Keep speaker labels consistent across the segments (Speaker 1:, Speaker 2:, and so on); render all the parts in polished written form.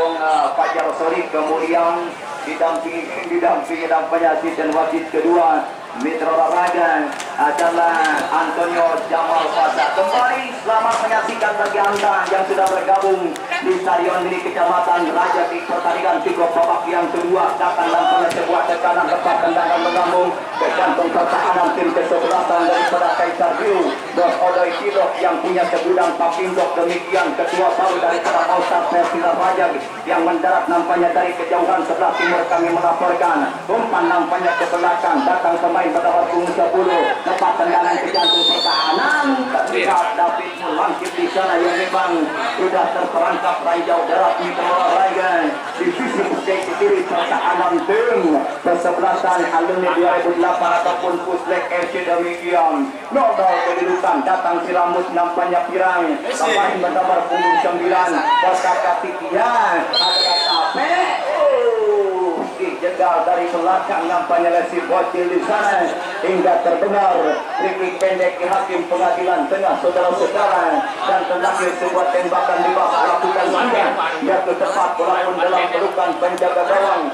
Speaker 1: Bung Fajar Sorik, kemudian didampingi nampaknya asisten wasit kedua Mitra Olahraga adalah Antonio Jamal Fasa. Kembali selamat menyaksikan bagi Anda yang sudah bergabung di Stadion Mini Kecamatan Raja di pertandingan kick-off babak yang kedua. Datang nampaknya sebuah tekanan ketat tendangan menggambung bergantung pertahanan tim kesebelasan daripada Kaisar Biu. Bos Odoy Kidok yang punya segudang papindok, demikian ketua baru daripada All-Star Persila Raja yang mendarat nampaknya dari kejauhan sebelah timur. Kami melaporkan umpan nampaknya ke belakang, datang pemain pada punggung 10, lepas tendangan ke jantung pertahanan. Terlihat David melangkit di sana yang memang sudah terperangkap ranjau darat Mitra Olahraga di sisi kiri pertahanan tim kesebelasan alumni 2008 ataupun Puslek FC. Demikian 0-0 kedudukan, datang si rambut nampaknya pirang, pemain bernomor punggung 9 Kota Katikia ada tape dijegal dari belakang nampaknya lesi bocil di sana hingga terdengar free pendek ke hakim pengadilan tengah saudara-saudara, dan terakhir sebuah tembakan di bawah lakukan manja jatuh tepat pelaku dalam pelukan penjaga gawang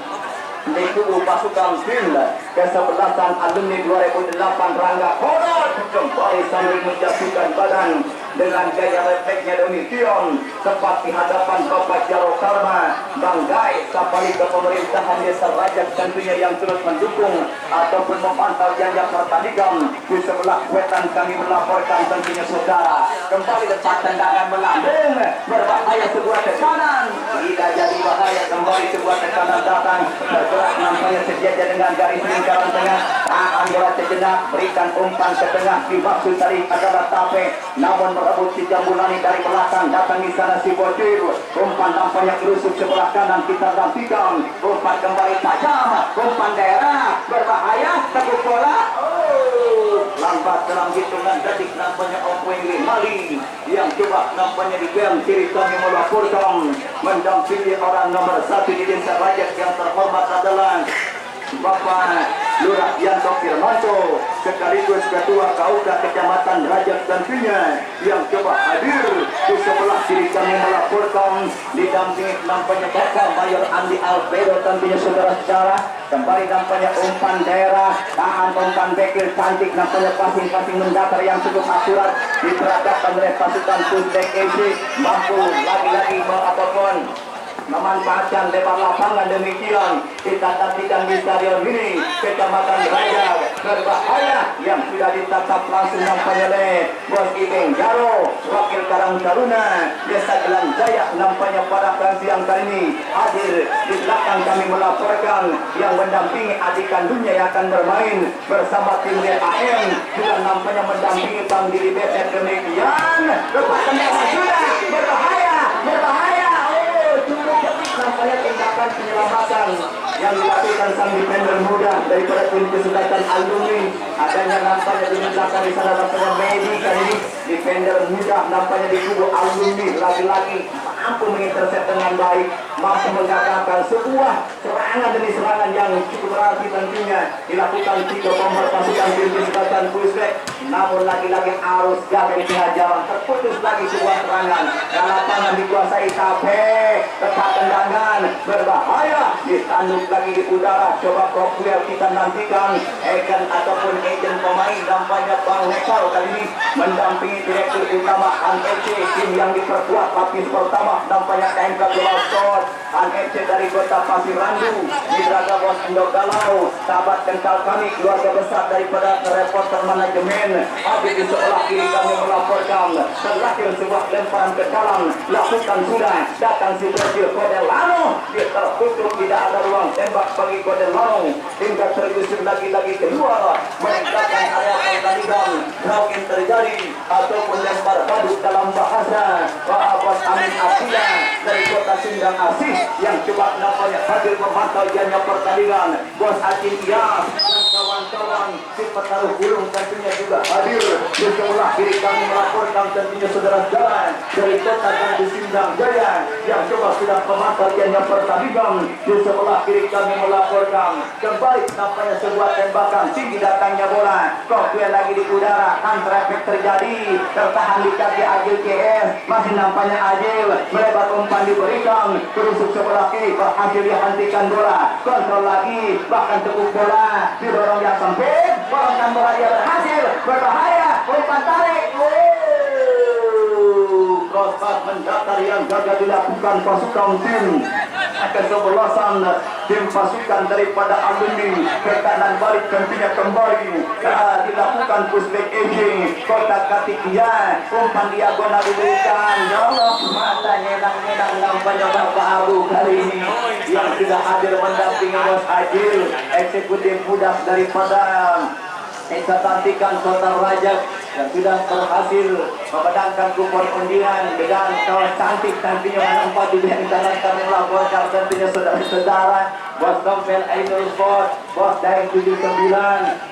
Speaker 1: di kubu pasukan tim kesebelasan alumni 2008 Rangga Korot kembali sambil menjatuhkan badan dengan gaya refleksnya. Demikian tepat di hadapan Bapak Jaro Karma Banggai kembali ke pemerintahan desa Raja tentunya yang terus mendukung ataupun memantau janjang pertandingan. Di sebelah wetan kami melaporkan tentunya saudara kembali lepas tendangan melambung berbahaya, sebuah tekanan tidak jadi bahaya, kembali sebuah tekanan datang bergerak nampaknya sejajar dengan garis lingkaran tengah. Tahan bola sejenak, berikan umpan ke tengah, dimaksud tadi adalah tape namun merebut si Jambulani dari belakang, datang di sana si Bocil, umpan nampaknya kerusuk sebelah kanan, kita nantikan umpan kembali tajam, umpan daerah berbahaya, tekuk bola lambat dalam hitungan detik nampaknya Opwengli Mali yang coba nampaknya di game kiri kami melaporkan mendampingi orang nomor 1 di desa Raja yang terhormat adalah Bapak Lurah Yanto Firmanto sekaligus ketua Kauda Kecamatan Raja tentunya yang coba hadir di sebelah kiri kami melaporkan didampingi nampaknya Bapak Mayor Andi Albedo tentunya saudara-saudara. Kembali nampaknya umpan daerah, tahan umpan bekil cantik, nampaknya passing mendatar yang cukup akurat diperagakan oleh pasukan Puslek FC, mampu lagi-lagi ataupun memanfaatkan lebar lapangan. Demikian kita nantikan di stadion ini Kecamatan Raja berbahaya yang sudah ditatap langsung nampaknya oleh Bos Ibeng Jaro Wakil Karang Taruna Desa Gelang Jaya nampaknya pada siang kali ini hadir di belakang kami melaporkan yang mendampingi adik kandungnya yang akan bermain bersama tim DAM juga nampaknya mendampingi Bang Diri Beset. Demikian lepas tendangan sudah berbahaya nampaknya tindakan penyelamatan yang dilakukan sang defender muda daripada tim kesebelasan alumni. Adanya nampaknya di belakang di sana nampaknya Medi kali ini defender muda nampaknya di kubu alumni lagi-lagi mampu mengintercept dengan baik, mampu menggagalkan sebuah serangan demi serangan yang cukup berarti tentunya dilakukan 3 pemain pasukan tim kesebelasan Puslek. Namun lagi-lagi arus jalan jalan terputus lagi sebuah serangan dan lapangan dikuasai Tape, tepat tendangan berbahaya ditanduk lagi di udara. Coba Profuel kita nantikan agent ataupun agent pemain nampaknya Bang Nekal kali ini mendampingi direktur utama ANFC tim yang diperkuat lapis pertama nampaknya KMK Global Sport ANFC dari kota Pasir Randu Midraga Bos Indo Galau sahabat kental kami keluarga besar daripada reporter manajemen habis di sebelah kiri kami melaporkan terakhir sebuah lemparan ke dalam lakukan sudah datang si Brazil Kodelano dia tertutup, tidak ada ruang tembak bagi Kodelano hingga tergusur lagi-lagi kedua meningkatkan area pertandingan. Mungkin terjadi ataupun lempar badut dalam bahasa Bos Amin Asia dari kota Sindang Asih yang coba nampaknya hadir memantau jalannya pertandingan. Bos Acin Iyas dan kawan-kawan kawan si penaruh burung tentunya juga hadir di sebelah kiri kami melaporkan tentunya saudara jalan dari kota Gandu Sindang Jaya yang coba sudah pemantauan yang pertandingan di sebelah kiri kami melaporkan kembali nampaknya sebuah tembakan tinggi datangnya bola kokpian lagi di udara antara efek terjadi tertahan di kaki Agil KS masih nampaknya Agil melebar umpan diberikan terusuk sebelah kiri berhasil dihentikan bola kontrol lagi bahkan tekuk bola didorong yang sempit bolongkan bola dia berhasil berbahaya umpan tarik crossbar mendatar yang gagal dilakukan pasukan tim kesebelasan tim pasukan daripada alumni ke kanan balik tentunya kembali dilakukan pushback edging kotak katikia umpan diagonal diberikan ya Allah mata nyenang-nyenang nampaknya Bapak Abu kali ini yang sudah hadir mendampingi Bos Agil eksekutif budak daripada Tantikan Kota Rajab yang sudah berhasil memenangkan kupon undian dengan kawan cantik tentunya menempati di antara kami melaporkan tentunya saudara-saudara Bos Dompel Ainul Sport, Bos Daeng 79,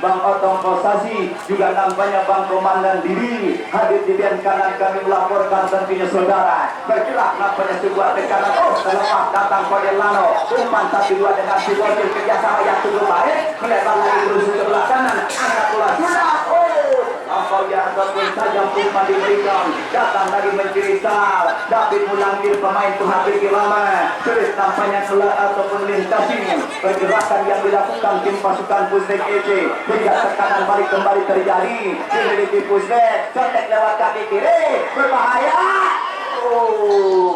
Speaker 1: Bang Otong Kosasi, juga nampaknya Bang Komandan Didi hadir di bagian kanan kami melaporkan tentunya saudara bergerak nampaknya sebuah tekanan terlepas datang Kodelano umpan 1-2 dengan si Bocil kerjasama yang cukup baik melebar lagi terus ke sebelah kanan angkat bola sudah lampau yang ataupun saja umpan diberikan datang lagi mencuri sal David Mulangkir pemain penghadir lama terus nampaknya ataupun lintasi pergerakan yang dilakukan tim pasukan Pusbek EC hingga tekanan balik kembali terjadi dimiliki Pusbek contek lewat kaki kiri berbahaya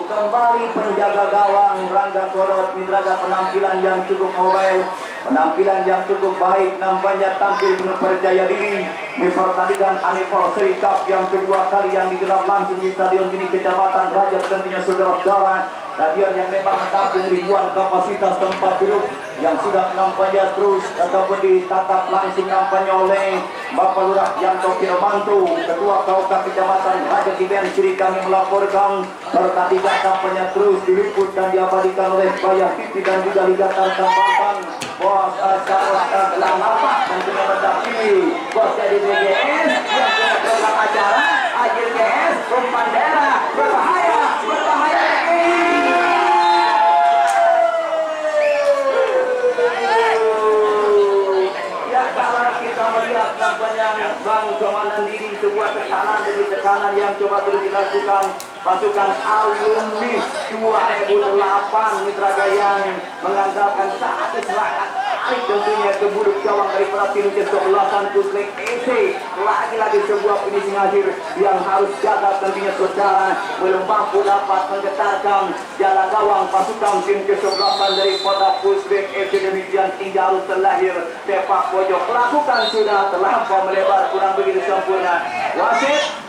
Speaker 1: kembali penjaga gawang Rangga Korot Midraga penampilan yang cukup mobile penampilan yang cukup baik nampaknya tampil penuh percaya diri di pertandingan anniversary cup yang kedua kali yang digelar langsung di Stadion Gini Kecamatan Raja tentunya saudara-saudara stadion yang memang menampung ribuan kapasitas tempat duduk yang sudah nampaknya terus ataupun ditatap langsung nampaknya oleh Bapak Lurah Yanto Kiramanto Ketua KOK Kecamatan Raja Kiben Kiri kami melaporkan pertandingan nampaknya terus diliput dan diabadikan oleh Bayar TV dan juga Liga Tarkam Banten Bos dalam apa tentunya mendampingi Bos dari BGS yang sudah dalam acara Agil GS umpan daerah berbahaya Bang Komandan Didi sebuah tekanan demi tekanan yang coba terus dilakukan pasukan alumni 2008 Mitra Gaya mengandalkan satu serangan tarik tentunya ke buduk gawang dari tim kesebelasan Pusbek EC lagi-lagi sebuah finishing akhir yang harus jaga tentunya saudara belum mampu dapat menggetarkan jalan gawang pasukan tim kesebelasan dari kota Pusbek EC demikian hingga harus terlahir sepak pojok lakukan sudah terlampau melebar kurang begitu sempurna wasit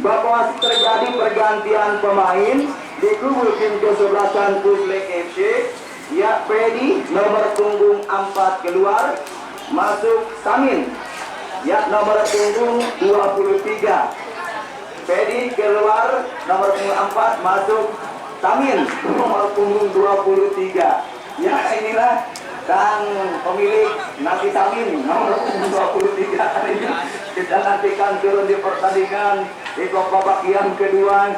Speaker 1: Bapak wasit terjadi pergantian pemain di kubu tim kesebelasan Pusbek FC ya Freddy nomor punggung 4 keluar masuk Samin ya nomor punggung 23 Freddy keluar nomor punggung 4 masuk Samin nomor punggung 23 ya inilah dan pemilik Nabi Samin nomor 23 hari ini kita nantikan turun di pertandingan di babak yang kedua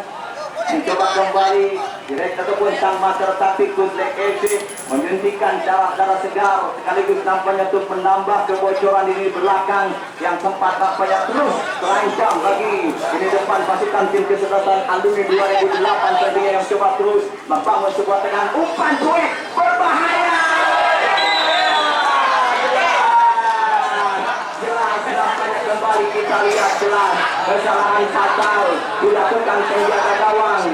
Speaker 1: mencoba kembali direct ataupun sang master taktik Pusbek FC menyuntikkan cara-cara segar sekaligus nampaknya untuk menambah kebocoran ini belakang yang sempat nampaknya terus terancam lagi ini depan pasukan tim kesebelasan alumni 2008 tentunya yang coba terus membangun sebuah tegangan umpan cuek berbahaya kembali kita lihat jelas kesalahan fatal dilakukan penjaga gawang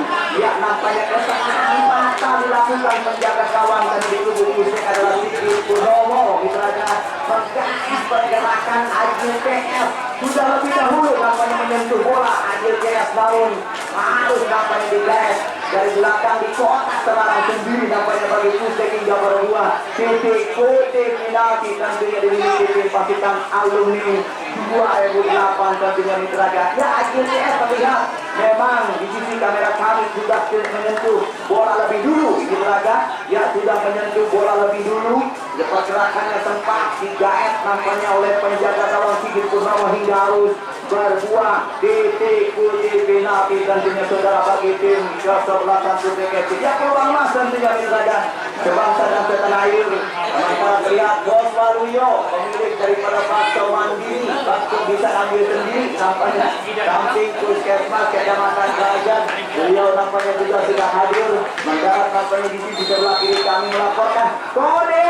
Speaker 1: ya nampaknya kesalahan fatal dilakukan penjaga gawang dan di tubuh Pusbek adalah Siti Purnomo misalnya menggas pergerakan Agil PS sudah lebih dahulu nampaknya menyentuh bola Agil PS daun harus nampaknya digas dari belakang di kotak sebarang sendiri nampaknya bagi Pusbek hingga berbuah titik putih penalti tentunya dimiliki tim pasukan alumni 2008 tentunya Mitraga ya Agil PS terlihat memang di sisi kamera kami sudah menyentuh bola lebih dulu Mitraga ya sudah menyentuh bola lebih dulu Pergerakannya sempat digaet nampaknya oleh penjaga gawang Sigit Purnawa hingga harus berbuah diikuti penalti tentunya saudara bagi tim kesebelasan PKS. Ya peluang emas tentunya saja sebangsa dan setanah air. Sementara terlihat Bos Waluyo pemilik daripada Bakso Mandiri Bakso bisa ambil sendiri nampaknya samping Puskesmas Kecamatan Kerajaan. Beliau nampaknya juga sudah hadir mendarat nampaknya di sisi sebelah kiri kami melaporkan kode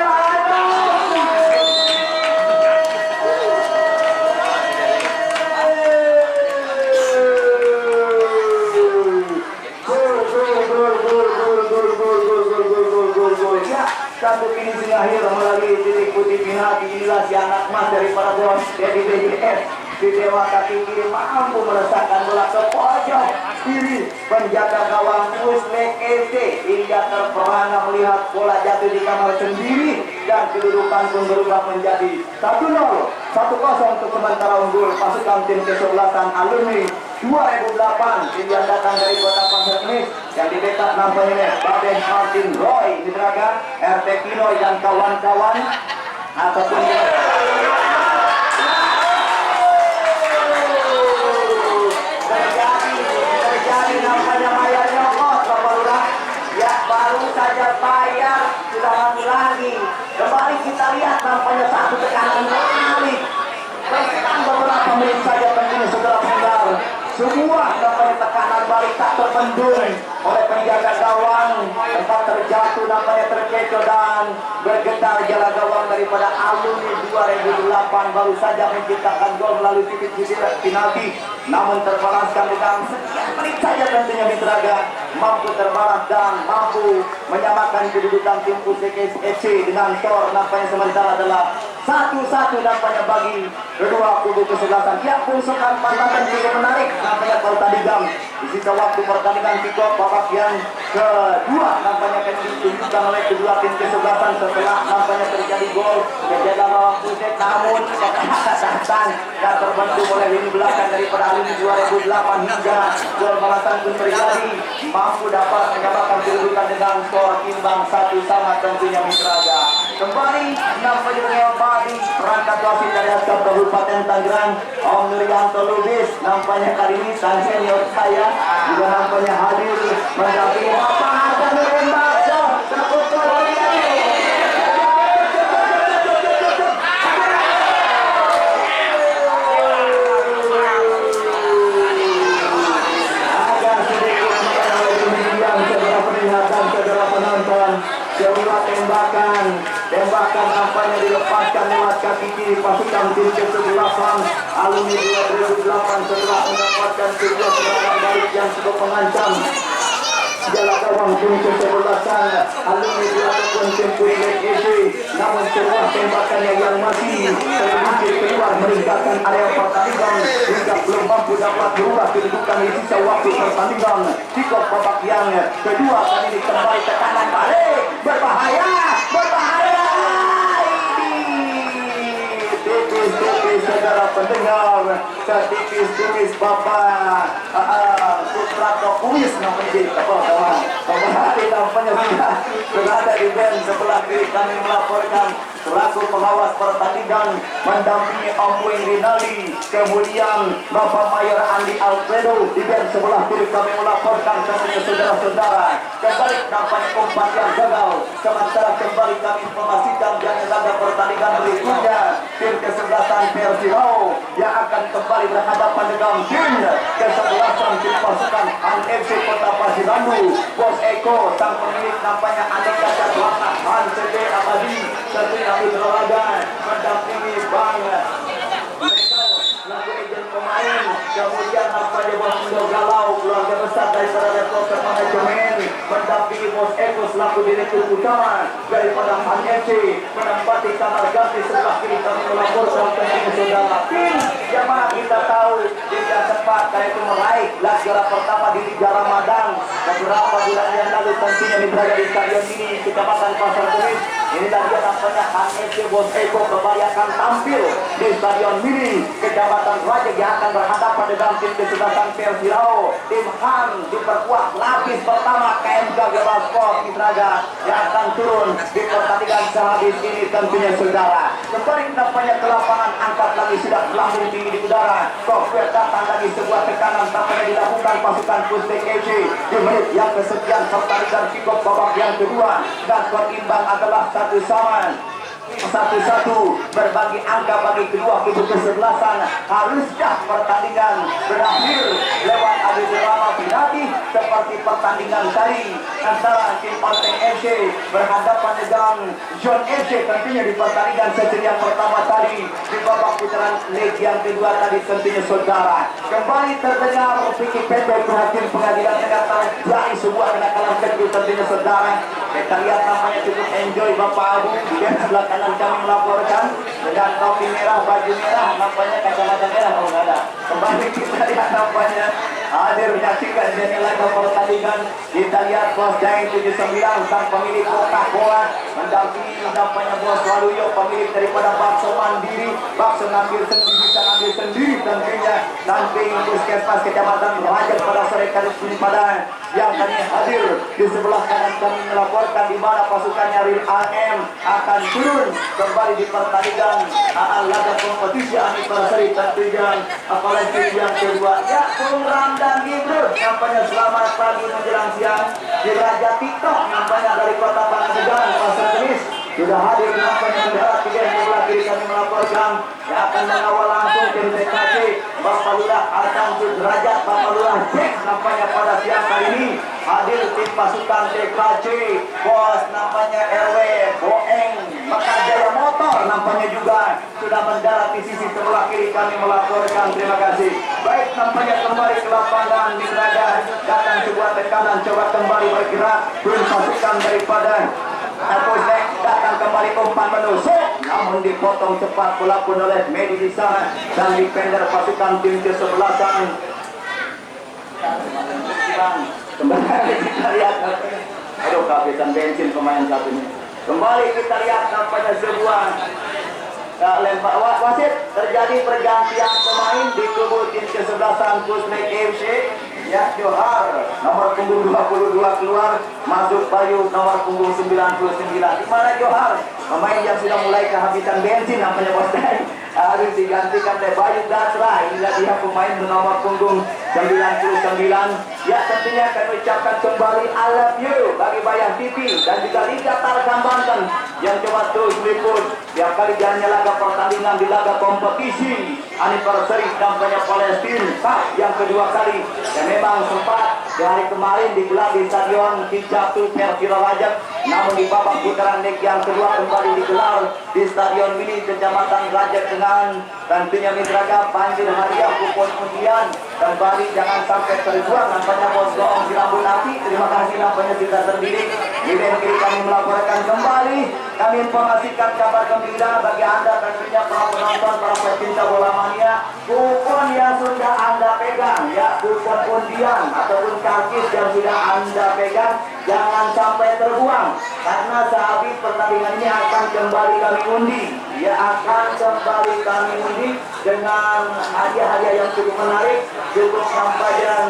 Speaker 1: satu finishing akhir melalui titik putih penalti. Inilah si anak emas daripada Bos Dedi DJS di Dewa kaki kiri mampu meletakkan bola ke pojok kiri penjaga gawang Puslek FC hingga terperangah melihat bola jatuh di kamar sendiri dan kedudukan pun berubah menjadi 1-0 1-0 untuk sementara unggul pasukan tim kesebelasan alumni 2008 tim yang datang dari kota Pasar Kemis yang di backup nampaknya Baden Martin Roy Mitraga, RT Kinoy dan kawan-kawan ataupun terjadi nampaknya Maya Nyokos Bapak ya baru saja bayar sudah ambil lagi kembali kita lihat nampaknya satu tekanan balik berselang beberapa menit saja tentunya saudara pendengar semua nampaknya tekanan balik tak terbendung oleh penjaga gawang tempat terjatuh nampaknya terkecoh dan bergetar jala gawang daripada alumni 2008 baru saja menciptakan gol melalui titik penalti namun terbalaskan dengan sekian menit saja tentunya Mitraga mampu terbalas dan mampu menyamakan kedudukan tim Puslek FC dengan skor nampaknya sementara adalah 1-1 nampaknya bagi kedua kubu kesebelasan. Ya pulsukan pertandingan cukup menarik nampaknya pertandingan di sisa waktu pertandingan kick-off babak yang kedua nampaknya akan ditunjukkan oleh kedua tim kesebelasan setelah nampaknya terjadi gol penjaga gawang Puslek namun kekasatan dan terbentuk oleh lini belakang daripada alumni 2008 hingga gol balasan pun terjadi mampu dapat menyamakan kedudukan dengan skor imbang 1-1 tentunya Mitraga. Kembali nampaknya di perangkat wasit dari Askap Kabupaten Tangerang Om Nuryanto Lubis nampaknya kali ini sang senior saya juga nampaknya hadir mendampingi Bapak Hasan Nurembaso terputus agak sedikit mengenai demikian segera penglihatan segera penonton sebuah tembakan nampaknya dilepaskan lewat kaki kiri pasukan tim kesebelasan alumni 2008 setelah mendapatkan sebuah serangan balik yang cukup mengancam jala gawang tim kesebelasan alumni 2008 tim Puslek FC namun sebuah tembakannya yang masih sedikit keluar meninggalkan area pertandingan hingga belum mampu dapat berubah kedudukan di sisa waktu pertandingan kick-off babak yang kedua kali ini kembali tekanan balik berbahaya tipis saudara pendengar setipis-tipis Bapak Suprato Kumis namanya kembali nampaknya sudah ada di band sebelah kiri kami melaporkan selaku pengawas pertandingan mendampingi Om Wing Rinaldi kemudian Bapak Mayor Andi Alfredo di band sebelah kiri kami melaporkan kepada saudara-saudara kembali nampaknya umpan yang gagal sementara kembali kami informasikan jangan laga pertandingan berikutnya tim kesebelasan Persirao yang akan kembali berhadapan dengan tim kesebelasan tim pasukan ANFC Kota Pasirandu Bos Eko sang pemilik nampaknya aneka warna HCD Abadi tentunya berolahraga mendampingi Bang lagu ejen pemain kemudian nampaknya Bos Indo Galau keluarga besar daripada reporter manajemen mendampingi Bos Eko selaku direktur utama daripada HNC menempati kamar ganti sebelah kiri kami melaporkan kepada saudara tim yang mana kita tahu tidak sempat yaitu meraih juara pertama di Liga Ramadan beberapa bulan yang lalu tentunya berada di stadion ini Kecamatan Pasar Kemis. Inilah dia nampaknya HNC Bos Eko kembali akan tampil di stadion mini Kecamatan Raja yang akan berhadapan dengan tim kesebelasan Persirao. Tim Han diperkuat lapis pertama KMK Gelasport tenaga yang akan turun di pertandingan sehabis ini tentunya saudara. Kembali nampaknya ke lapangan, angkat lagi sudah melambung tinggi di udara. Kofiat datang lagi sebuah tekanan tampaknya dilakukan pasukan Pustek FC di menit yang kesekian pertandingan kick-off babak yang kedua, dan skor imbang adalah 1-1. Berbagi angka bagi kedua kubu kesebelasan. Haruskah pertandingan berakhir lewat adu drama penalti seperti pertandingan tadi antara tim Parteng FC berhadapan dengan John FC tentunya di pertandingan sesi yang pertama tadi di babak putaran leg yang kedua tadi tentunya saudara. Kembali terdengar pikir pendek hakim pengadilan negara dari sebuah kenakalan kecil tentunya saudara. Kita lihat namanya cukup enjoy Bapak Abu di sebelah kanan kami melaporkan dengan topi merah, baju merah, nampaknya kacamata merah kalau nggak ada. Kembali kita lihat nampaknya hadir menyaksikan jadinya laga pertandingan. Kita lihat bos Daeng 79 sang pemilik Coca-Cola mendampingi nampaknya bos Waluyo pemilik daripada bakso mandiri. Bakso ngambil sendiri, bisa ngambil sendiri tentunya. Nanti puskesmas kecamatan Raja pada sore kali ini pada yang kami hadir di sebelah kanan kami melaporkan di mana pasukannya Real AM akan turun kembali di pertandingan laga kompetisi anniversary tentunya apalagi yang kedua. Ya Bung Ramdan Gibran nampaknya selamat pagi menjelang siang di Raja TikTok nampaknya dari kota Pangandaran Pasar Kemis sudah hadir nampaknya mendarat tiga yang sebelah kiri kami melaporkan yang akan mengawal langsung tim TKC Bapak Lurah Arkan Sudrajat Bapak Lurah Jack nampaknya pada siang kali ini hadir tim pasukan TKC bos nampaknya RW Boeng Makajaya Motor nampaknya juga sudah mendarat di sisi sebelah kiri kami melaporkan. Terima kasih. Baik nampaknya kembali ke lapangan di Raja datang sebuah tekanan coba kembali bergerak belum pasukan daripada Pustek datang kembali umpan menusuk namun dipotong cepat pula pun oleh Medi di sana dan defender pasukan tim kesebelasan. Kembali kita lihat aduh kehabisan bensin pemain satu ini. Kembali kita lihat nampaknya sebuah lempar wasit terjadi pergantian pemain di kubu tim kesebelasan Pustek FC. Ya Johar nomor punggung 22 keluar masuk Bayu nomor punggung 99. Di mana Johar pemain yang sudah mulai kehabisan bensin nampaknya bos harus digantikan oleh Bayu Dasra. Inilah dia pemain nomor punggung 99. Ya tentunya kami ucapkan kembali I love you bagi Bayang TV dan juga Liga Tarkam Banten yang coba terus meliput yang kali jalannya laga pertandingan di laga kompetisi anniversary kampanye Palestina yang kedua kali yang memang sempat di hari kemarin digelar di Stadion Kijatu Persira Rajab, namun di babak putaran leg yang kedua kembali digelar di Stadion Mini Kecamatan Rajab dengan tentunya Mitraga Banjir Hadiah kupon undian kembali jangan sampai terbuang nampaknya bos Goong di rambut api. Terima kasih nampaknya kita terdiri di band kiri kami melaporkan kembali. Kami informasikan kabar gembira bagi anda tentunya para penonton, para pecinta bola mania. Kupon yang sudah anda pegang ya kupon undian ataupun karcis yang sudah anda pegang jangan sampai terbuang karena sehabis pertandingan ini akan kembali kami undi ya akan kembali kami undi dengan hadiah-hadiah yang cukup menarik cukup sampai dan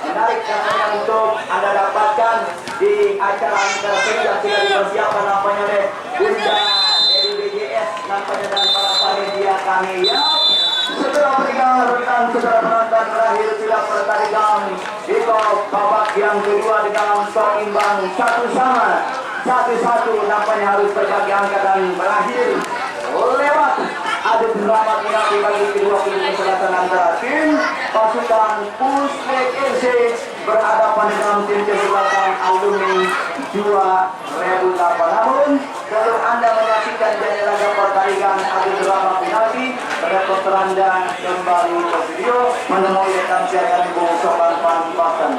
Speaker 1: menarik katanya untuk anda dapatkan di acara anniversary yang sudah dipersiapkan nampaknya oleh Bunda dari BJS nampaknya dan para panitia kami ya. Segera mendengar dan segera menonton terakhir sudah pertandingan itu babak yang kedua dengan skor imbang 1-1 nampaknya harus berbagi angka dan berakhir lewat adu drama penalti bagi kedua kubu kesebelasan antara tim pasukan Pustek FC berhadapan dengan tim kesebelasan Alumni 2008. Namun kalau anda menyaksikan jalannya laga pertandingan adu drama penalti reporter anda kembali ke video menemui rekan siaran Bung Sopan Pan Pasan.